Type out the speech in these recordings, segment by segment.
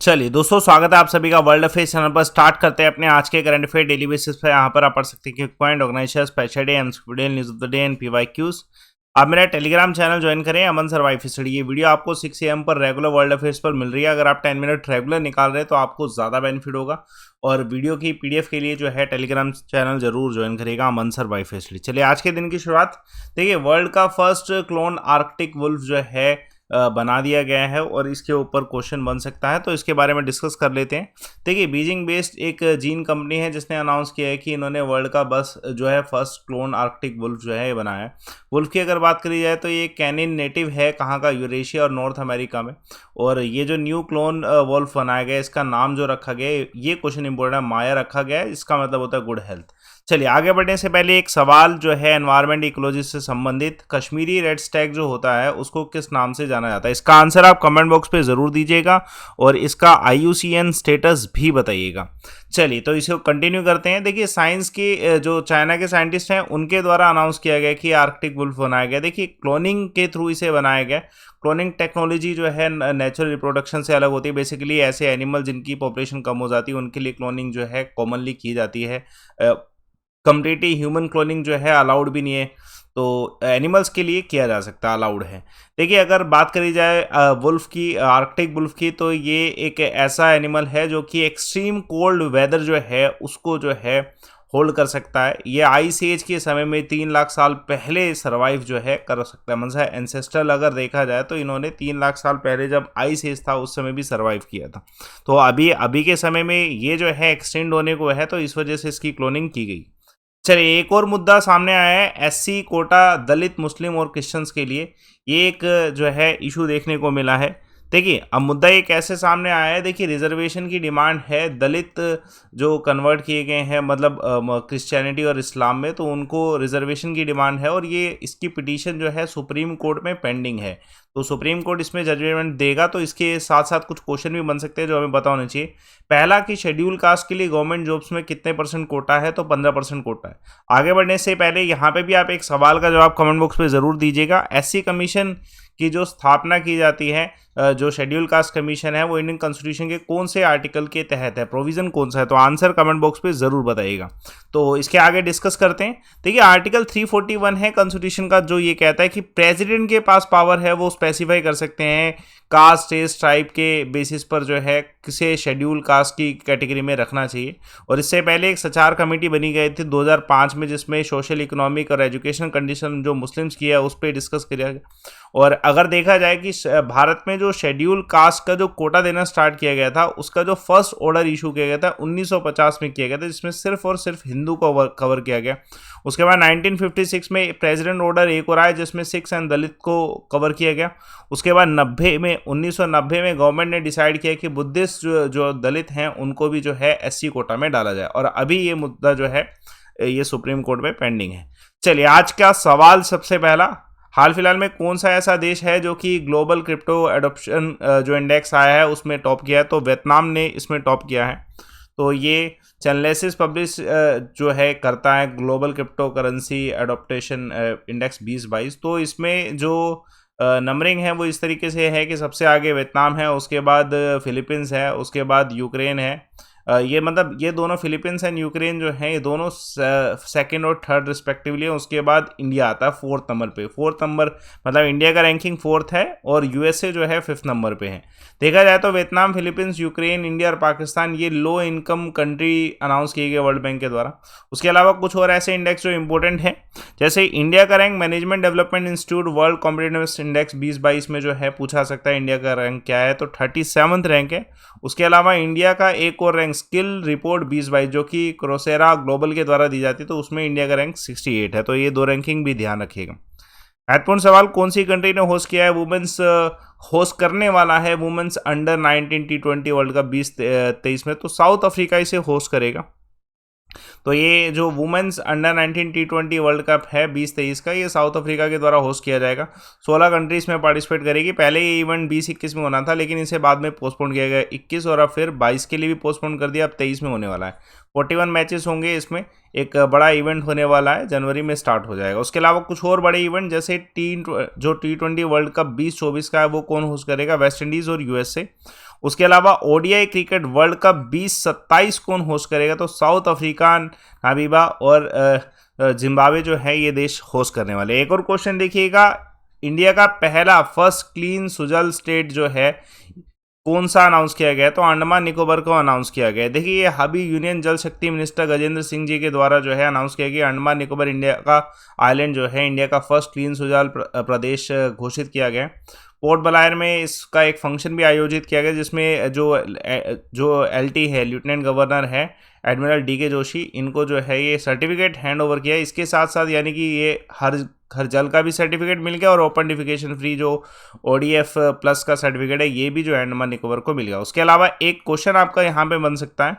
चलिए दोस्तों, स्वागत है आप सभी का वर्ल्ड अफेयर्स चैनल पर। स्टार्ट करते हैं अपने आज के करंट अफेयर डेली बेसिस पर। यहाँ पर आप पढ़ सकते हैं कि point organisation special day news of the day and PYQs. आप मेरा टेलीग्राम चैनल ज्वाइन करें, अमन सर्वाइव फिसड़ी। ये वीडियो आपको 6 AM पर रेगुलर वर्ल्ड अफेयर्स पर मिल रही है। अगर आप 10 मिनट रेगुलर निकाल रहे हैं तो आपको ज़्यादा बेनिफिट होगा। और वीडियो की PDF के लिए जो है टेलीग्राम चैनल जरूर ज्वाइन करेगा, अमन सर्वाइव फिसड़ी। चलिए आज के दिन की शुरुआत। देखिए, वर्ल्ड का फर्स्ट क्लोन आर्कटिक वुल्फ जो है बना दिया गया है और इसके ऊपर क्वेश्चन बन सकता है, तो इसके बारे में डिस्कस कर लेते हैं। देखिए, बीजिंग बेस्ड एक जीन कंपनी है जिसने अनाउंस किया है कि इन्होंने वर्ल्ड का बस जो है फर्स्ट क्लोन आर्कटिक वुल्फ जो है ये बनाया है। वुल्फ की अगर बात करी जाए तो ये कैनिन नेटिव है, कहाँ का, यूरेशिया और नॉर्थ अमेरिका में। और ये जो न्यू क्लोन वुल्फ बनाया गया, इसका नाम जो रखा गया, ये क्वेश्चन इंपॉर्टेंट है, माया रखा गया है। इसका मतलब होता है गुड हेल्थ। चलिए आगे बढ़ने से पहले एक सवाल जो है एनवायरमेंट इकोलॉजी से संबंधित। कश्मीरी रेड स्टैग जो होता है उसको किस नाम से जाना जाता है? इसका आंसर आप कमेंट बॉक्स पे ज़रूर दीजिएगा और इसका IUCN स्टेटस भी बताइएगा। चलिए तो इसको कंटिन्यू करते हैं। देखिए, साइंस के जो चाइना के साइंटिस्ट हैं उनके द्वारा अनाउंस किया गया कि आर्कटिक वुल्फ बनाया गया। देखिए, क्लोनिंग के थ्रू इसे बनाया गया। क्लोनिंग टेक्नोलॉजी जो है नेचुरल रिप्रोडक्शन से अलग होती है। बेसिकली ऐसे एनिमल जिनकी पॉपुलेशन कम हो जाती है उनके लिए क्लोनिंग जो है कॉमनली की जाती है। कंप्लीटली ह्यूमन क्लोनिंग जो है अलाउड भी नहीं है, तो एनिमल्स के लिए किया जा सकता है, अलाउड है। देखिए, अगर बात करी जाए वुल्फ की, आर्कटिक वुल्फ की, तो ये एक ऐसा एनिमल है जो कि एक्सट्रीम कोल्ड वेदर जो है उसको जो है होल्ड कर सकता है। ये आइस एज के समय में 3 लाख साल पहले सर्वाइव जो है कर सकता है। मतलब एंसेस्ट्रल अगर देखा जाए तो इन्होंने 3 लाख साल पहले जब आइस एज था उस समय भी सर्वाइव किया था। तो अभी के समय में ये जो है एक्सटेंड होने को है, तो इस वजह से इसकी क्लोनिंग की गई। चलिए, एक और मुद्दा सामने आया है SC कोटा दलित, मुस्लिम और क्रिश्चियंस के लिए। ये एक जो है इशू देखने को मिला है। देखिए, अब मुद्दा ये कैसे सामने आया है। देखिए, रिजर्वेशन की डिमांड है। दलित जो कन्वर्ट किए गए हैं, मतलब क्रिश्चियनिटी और इस्लाम में, तो उनको रिजर्वेशन की डिमांड है और ये इसकी पिटीशन जो है सुप्रीम कोर्ट में पेंडिंग है। तो सुप्रीम कोर्ट इसमें जजमेंट देगा, तो इसके साथ साथ कुछ क्वेश्चन भी बन सकते हैं जो हमें पता होना चाहिए। पहला कि शेड्यूल कास्ट के लिए गवर्नमेंट जॉब्स में कितने % कोटा है? तो 15% कोटा है। आगे बढ़ने से पहले यहाँ पे भी आप एक सवाल का जवाब कमेंट बॉक्स में ज़रूर दीजिएगा। SC कमीशन की जो स्थापना की जाती है, जो शेड्यूल कास्ट कमीशन है, वो इंडियन कॉन्स्टिट्यूशन के कौन से आर्टिकल के तहत है? प्रोविजन कौन सा है? तो आंसर कमेंट बॉक्स पे ज़रूर बताइएगा। तो इसके आगे डिस्कस करते हैं। देखिए, आर्टिकल 341 है कॉन्स्टिट्यूशन का, जो ये कहता है कि प्रेसिडेंट के पास पावर है, वो स्पेसिफाई कर सकते हैं कास्ट, एज, ट्राइब के बेसिस पर जो है किसे शेड्यूल कास्ट की कैटेगरी में रखना चाहिए। और इससे पहले एक सचार कमेटी बनी गई थी 2005 में, जिसमें सोशल, इकोनॉमिक और एजुकेशन कंडीशन जो मुस्लिम्स की है उस पर डिस्कस किया गया। और अगर देखा जाए कि भारत में जो शेड्यूल कास्ट का जो कोटा देना स्टार्ट किया गया था, उसका जो फर्स्ट ऑर्डर इशू किया गया था 1950 में किया गया था, जिसमें सिर्फ और सिर्फ हिंदू को कवर किया गया। उसके बाद 1956 में प्रेसिडेंट ऑर्डर एक और आया जिसमें सिख्स एंड दलित को कवर किया गया। उसके बाद 1990 में गवर्नमेंट ने डिसाइड किया कि बुद्धिस्ट जो दलित हैं उनको भी जो है SC कोटा में डाला जाए। और अभी ये मुद्दा जो है ये सुप्रीम कोर्ट में पेंडिंग है। चलिए, आज का सवाल सबसे पहला, हाल फिलहाल में कौन सा ऐसा देश है जो कि ग्लोबल क्रिप्टो एडॉप्शन जो इंडेक्स आया है उसमें टॉप किया है? तो वियतनाम ने इसमें टॉप किया है। तो ये चैनलेसिस पब्लिश जो है करता है global crypto currency adaptation index 2022। तो इसमें जो नंबरिंग है वो इस तरीके से है कि सबसे आगे वियतनाम है, उसके बाद फिलीपींस है, उसके बाद यूक्रेन है। ये मतलब ये दोनों फिलीपींस एंड यूक्रेन जो हैं ये दोनों सेकंड और थर्ड रिस्पेक्टिवली हैं। उसके बाद इंडिया आता है 4th नंबर पे। 4th नंबर मतलब इंडिया का रैंकिंग 4th है और USA जो है 5th नंबर पे है। देखा जाए तो वियतनाम, फिलीपींस, यूक्रेन, इंडिया और पाकिस्तान ये लो इनकम कंट्री अनाउंस किए गए वर्ल्ड बैंक के द्वारा। उसके अलावा कुछ और ऐसे इंडेक्स जो इंपॉर्टेंट हैं, जैसे इंडिया का rank management development institute world competitiveness index 2022 में जो है पूछा सकता है इंडिया का रैंक क्या है, तो 37th रैंक है। उसके अलावा इंडिया का एक और रैंक स्किल रिपोर्ट 2022 जो कि क्रोसेरा ग्लोबल के द्वारा दी जाती है, तो उसमें इंडिया का रैंक 68 है। तो ये दो रैंकिंग भी ध्यान रखिएगा। महत्वपूर्ण सवाल, कौन सी कंट्री ने होस्ट किया है? वुमेन्स होस्ट करने वाला है women's under 19 T20 world cup 2023 में, तो साउथ अफ्रीका इसे होस्ट करेगा। तो ये जो women's under 19 T20 world cup है 2023 का, ये साउथ अफ्रीका के द्वारा होस्ट किया जाएगा। 16 कंट्रीज में पार्टिसिपेट करेगी। पहले ये इवेंट 2021 में होना था, लेकिन इसे बाद में पोस्टपोन किया गया 21 और अब फिर 22 के लिए भी पोस्टपोन कर दिया। अब 23 में होने वाला है। 41 मैचेस होंगे इसमें। एक बड़ा इवेंट होने वाला है, जनवरी में स्टार्ट हो जाएगा। उसके अलावा कुछ और बड़े इवेंट जैसे जो T20 वर्ल्ड कप 2024 का है वो कौन होस्ट करेगा? वेस्ट इंडीज़ और USA। उसके अलावा ओडीआई क्रिकेट वर्ल्ड कप 2027 कौन होस्ट करेगा? तो साउथ अफ्रीका, नामीबिया और जिम्बाब्वे जो है ये देश होस्ट करने वाले। एक और क्वेश्चन देखिएगा, इंडिया का पहला फर्स्ट क्लीन सुजल स्टेट जो है कौन सा अनाउंस किया गया? तो अंडमान निकोबार को अनाउंस किया गया। देखिए, ये अभी यूनियन जल शक्ति मिनिस्टर गजेंद्र सिंह जी के द्वारा जो है अनाउंस किया गया। अंडमान निकोबार इंडिया का आइलैंड जो है इंडिया का फर्स्ट क्लीन सुजल प्रदेश घोषित किया गया। पोर्ट ब्लेयर में इसका एक फंक्शन भी आयोजित किया गया, जिसमें जो एलटी है, लेफ्टिनेंट गवर्नर है एडमिरल डीके जोशी, इनको जो है ये सर्टिफिकेट हैंड ओवर किया। इसके साथ साथ यानी कि ये हर घर जल का भी सर्टिफिकेट मिल गया और ओपन डिफिकेशन फ्री जो ओडीएफ प्लस का सर्टिफिकेट है ये भी जो अंडमान निकोबार को मिल गया। उसके अलावा एक क्वेश्चन आपका यहाँ पे बन सकता है,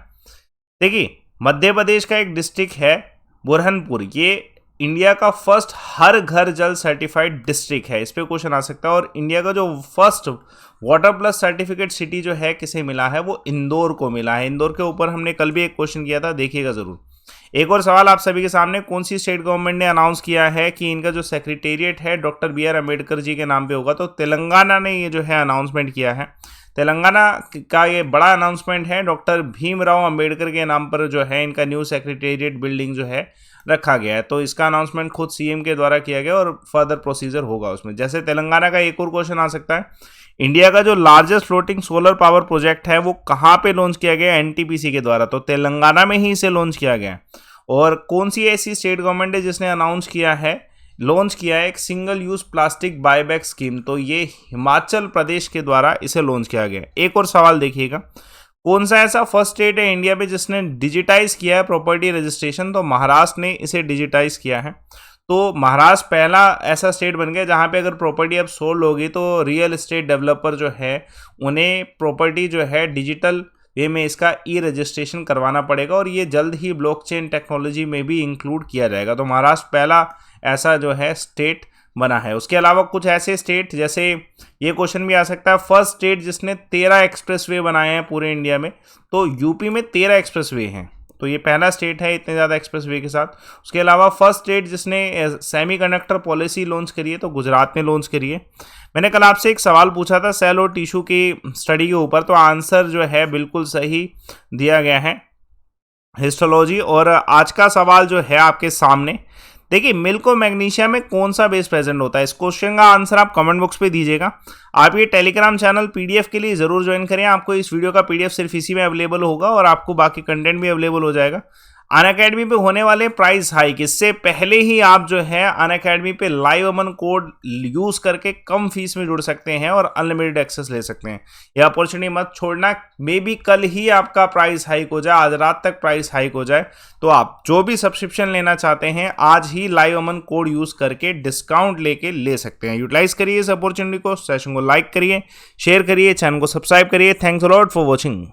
देखिए मध्य प्रदेश का एक डिस्ट्रिक्ट है बुरहानपुर, ये इंडिया का फर्स्ट हर घर जल सर्टिफाइड डिस्ट्रिक्ट है, इस पे क्वेश्चन आ सकता है। और इंडिया का जो first water plus certificate city जो है किसे मिला है? वो इंदौर को मिला है। इंदौर के ऊपर हमने कल भी एक क्वेश्चन किया था, देखिएगा जरूर। एक और सवाल आप सभी के सामने, कौन सी स्टेट गवर्नमेंट ने अनाउंस किया है कि इनका जो सेक्रेटेरिएट है डॉक्टर BR अम्बेडकर जी के नाम पे होगा? तो तेलंगाना ने ये जो है अनाउंसमेंट किया है। तेलंगाना का ये बड़ा अनाउंसमेंट है, डॉक्टर भीमराव अंबेडकर के नाम पर जो है इनका न्यू सेक्रेटेरिएट बिल्डिंग जो है रखा गया है। तो इसका अनाउंसमेंट खुद सीएम के द्वारा किया गया और फर्दर प्रोसीजर होगा उसमें। जैसे तेलंगाना का एक और क्वेश्चन आ सकता है, इंडिया का जो largest floating solar power project है वो कहाँ पे लॉन्च किया गया? एनटीपीसी के द्वारा। तो तेलंगाना में ही इसे लॉन्च किया गया। और कौन सी ऐसी स्टेट गवर्नमेंट है जिसने अनाउंस किया है, लॉन्च किया है एक single use plastic buyback scheme? तो ये हिमाचल प्रदेश के द्वारा इसे लॉन्च किया गया। एक और सवाल देखिएगा, कौन सा ऐसा फर्स्ट स्टेट है इंडिया में जिसने डिजिटाइज किया है प्रॉपर्टी रजिस्ट्रेशन? तो महाराष्ट्र ने इसे डिजिटाइज किया है। तो महाराष्ट्र पहला ऐसा स्टेट बन गया जहां पे अगर प्रॉपर्टी अब सोल्ड होगी तो रियल एस्टेट डेवलपर जो है उन्हें प्रॉपर्टी जो है डिजिटल वे में इसका रजिस्ट्रेशन करवाना पड़ेगा और ये जल्द ही ब्लॉकचेन टेक्नोलॉजी में भी इंक्लूड किया जाएगा। तो महाराष्ट्र पहला ऐसा जो है स्टेट बना है। उसके अलावा कुछ ऐसे स्टेट, जैसे ये क्वेश्चन भी आ सकता है, फर्स्ट स्टेट जिसने 13 एक्सप्रेसवे बनाए हैं पूरे इंडिया में, तो यूपी में 13 एक्सप्रेसवे हैं। तो ये पहला स्टेट है इतने ज़्यादा एक्सप्रेसवे के साथ। उसके अलावा फर्स्ट स्टेट जिसने सेमीकंडक्टर पॉलिसी लॉन्च करी है तो गुजरात ने लॉन्च करी है। मैंने कल आपसे एक सवाल पूछा था सेल और टिश्यू की स्टडी के ऊपर, तो आंसर जो है बिल्कुल सही दिया गया है, हिस्टोलॉजी। और आज का सवाल जो है आपके सामने, देखिए मिल्क और मैग्नीशियम में कौन सा बेस प्रेजेंट होता है? इस क्वेश्चन का आंसर आप कमेंट बॉक्स पे दीजिएगा। आप ये टेलीग्राम चैनल पीडीएफ के लिए जरूर ज्वाइन करें, आपको इस वीडियो का पीडीएफ सिर्फ इसी में अवेलेबल होगा और आपको बाकी कंटेंट भी अवेलेबल हो जाएगा। अनअकैडमी पे होने वाले प्राइस हाइक, इससे पहले ही आप जो है अनअकैडमी पे लाइव अमन कोड यूज करके कम फीस में जुड़ सकते हैं और अनलिमिटेड एक्सेस ले सकते हैं। यह अपॉर्चुनिटी मत छोड़ना, मे बी कल ही आपका प्राइस हाइक हो जाए, आज रात तक प्राइस हाइक हो जाए। तो आप जो भी सब्सक्रिप्शन लेना चाहते हैं आज ही लाइव अमन कोड यूज करके डिस्काउंट लेके ले सकते हैं। यूटिलाइज करिए इस अपॉर्चुनिटी को, सेशन को लाइक करिए, शेयर करिए, चैनल को सब्सक्राइब करिए। Thanks a lot for watching.